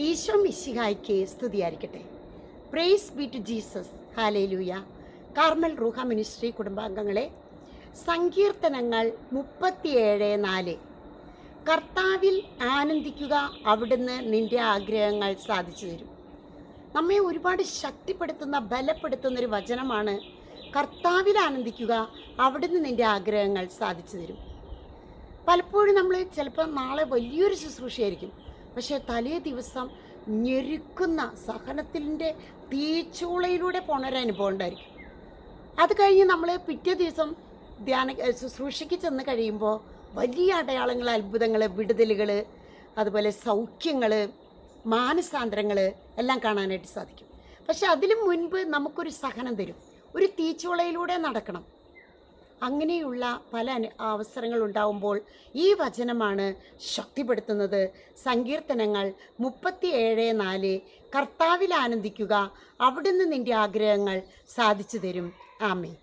ഈശോ മിശിഹായ്ക്ക് സ്തുതിയായിരിക്കട്ടെ. Praise be to Jesus. Hallelujah. Carmel Ruha ministry കുടുംബാംഗങ്ങളെ, സങ്കീർത്തനങ്ങൾ 37:4. കർത്താവിൽ ആനന്ദിക്കുക, അവിടുന്ന് നിന്റെ ആഗ്രഹങ്ങൾ സാധിച്ചു തരും. നമ്മെ ഒരുപാട് ശക്തിപ്പെടുത്തുന്ന, ബലപ്പെടുത്തുന്നൊരു വചനമാണ് കർത്താവിൽ ആനന്ദിക്കുക, അവിടുന്ന് നിന്റെ ആഗ്രഹങ്ങൾ സാധിച്ചു തരും. പലപ്പോഴും നമ്മൾ ചിലപ്പോൾ നാളെ വലിയൊരു ശുശ്രൂഷയായിരിക്കും, പക്ഷേ തലേ ദിവസം ഞെരുക്കുന്ന സഹനത്തിൻ്റെ തീച്ചൂളയിലൂടെ പോണൊരനുഭവം ഉണ്ടായിരിക്കും. അത് കഴിഞ്ഞ് നമ്മൾ പിറ്റേ ദിവസം ശുശ്രൂഷയ്ക്ക് ചെന്ന് കഴിയുമ്പോൾ വലിയ അടയാളങ്ങൾ, അത്ഭുതങ്ങൾ, വിടുതലുകൾ, അതുപോലെ സൗഖ്യങ്ങൾ, മാനസാന്തരങ്ങൾ എല്ലാം കാണാനായിട്ട് സാധിക്കും. പക്ഷെ അതിനു മുൻപ് നമുക്കൊരു സഹനം തരും, ഒരു തീച്ചൂളയിലൂടെ നടക്കണം. അങ്ങനെയുള്ള പല അവസരങ്ങൾ ഉണ്ടാവുമ്പോൾ ഈ വചനമാണ് ശക്തിപ്പെടുത്തുന്നത്. സങ്കീർത്തനങ്ങൾ 37:4. കർത്താവിൽ ആനന്ദിക്കുക, അവിടുന്ന് നിന്റെ ആഗ്രഹങ്ങൾ സാധിച്ചു തരും. ആമേൻ.